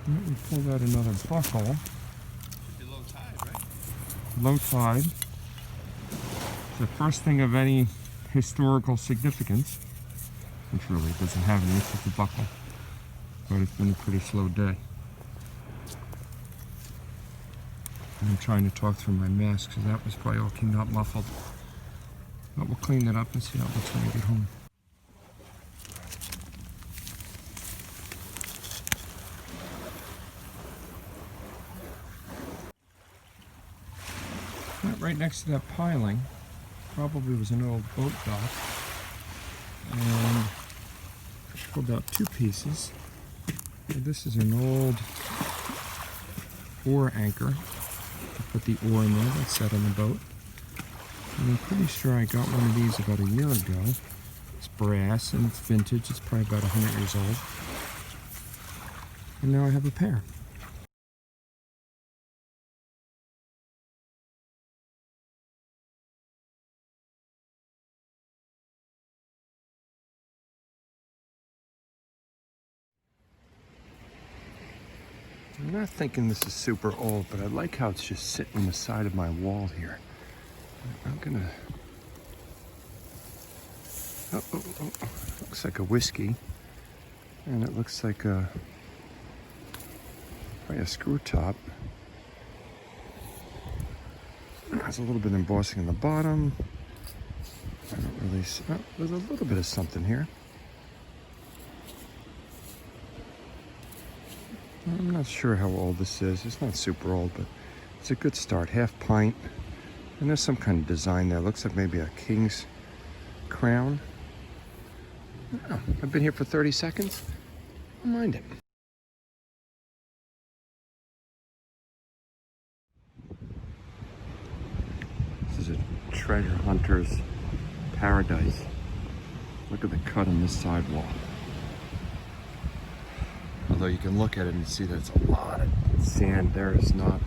We pulled out another buckle. Should be low tide, right? Low tide. It's the first thing of any historical significance, which really doesn't have any, it's just a buckle. But it's been a pretty slow day. And I'm trying to talk through my mask because that was probably all came out muffled. But we'll clean that up and see how it looks when we get home. Right next to that piling probably was an old boat dock, and I pulled out two pieces. This is an old oar anchor. I put the oar in there that sat on the boat, and I'm pretty sure I got one of these about a year ago. It's brass and it's vintage. It's probably about 100 years old, and now I have a pair. I'm not thinking this is super old, but I like how it's just sitting on the side of my wall here. I'm gonna... Oh, looks like a whiskey. And it looks like probably a screw top. It has a little bit of embossing in the bottom. I don't really see... Oh, there's a little bit of something here. I'm not sure how old this is. It's not super old, but it's a good start. Half pint. And there's some kind of design there. Looks like maybe a king's crown. Oh, I've been here for 30 seconds. I don't mind it. This is a treasure hunter's paradise. Look at the cut on this sidewall. Although you can look at it and see that it's a lot of sand. There is not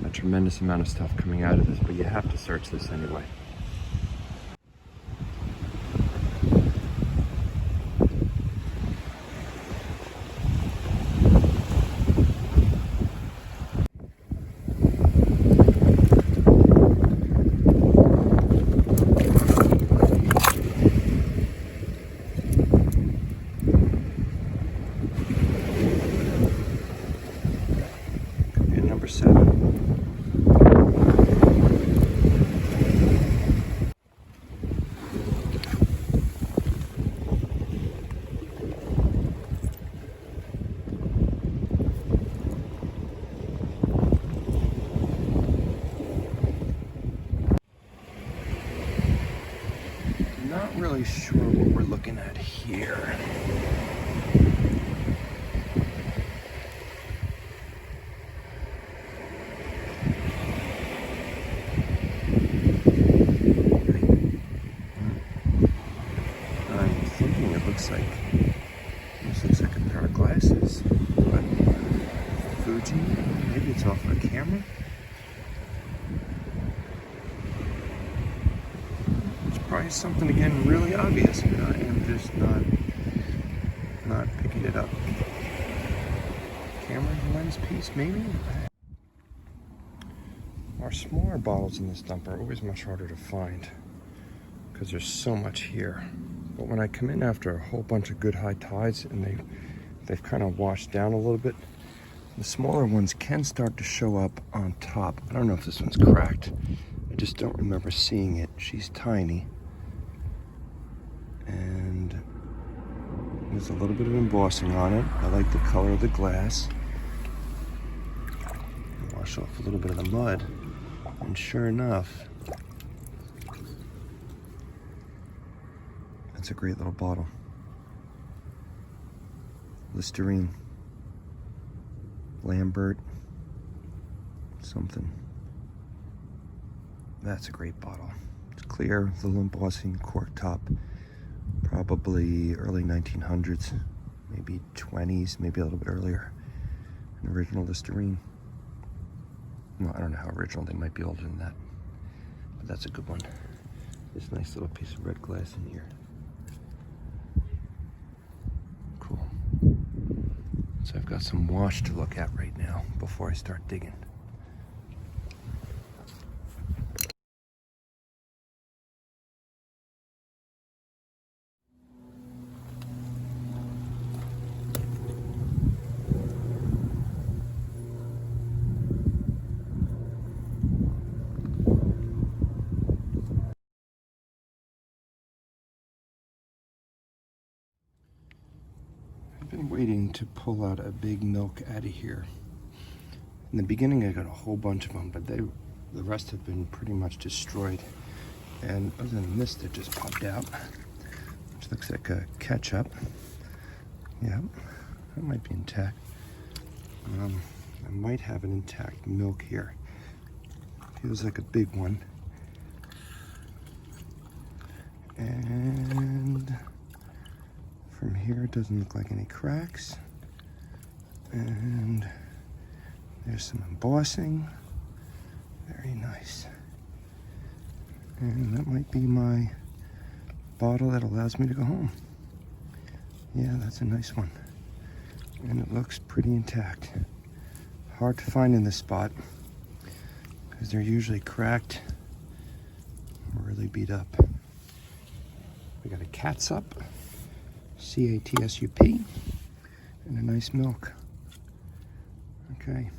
a tremendous amount of stuff coming out of this, but you have to search this anyway. Number 7. Not really sure what we're looking at here. This looks like a pair of glasses, but Fuji, maybe it's off a camera. It's probably something again really obvious, but I am just not picking it up. Camera lens piece, maybe. Our smaller bottles in this dump are always much harder to find because there's so much here. But when I come in after a whole bunch of good high tides and they've kind of washed down a little bit, the smaller ones can start to show up on top. I don't know if this one's cracked. I just don't remember seeing it. She's tiny. And there's a little bit of embossing on it. I like the color of the glass. Wash off a little bit of the mud. And sure enough, that's a great little bottle. Listerine. Lambert. Something. That's a great bottle. It's clear, little embossing, cork top. Probably early 1900s, maybe 20s, maybe a little bit earlier. An original Listerine. Well, I don't know how original, they might be older than that. But that's a good one. This nice little piece of red glass in here. Cool. So I've got got some wash to look at right now before I start digging. I've been waiting to pull out a big milk out of here. In the beginning I got a whole bunch of them, but the rest have been pretty much destroyed. And other than this that just popped out, which looks like a ketchup. Yeah, that might be intact. I might have an intact milk here. Feels like a big one. And from here, it doesn't look like any cracks. And there's some embossing. Very nice. And that might be my bottle that allows me to go home. Yeah, that's a nice one. And it looks pretty intact. Hard to find in this spot because they're usually cracked or really beat up. We got a catsup, CATSUP, and a nice milk. Okay.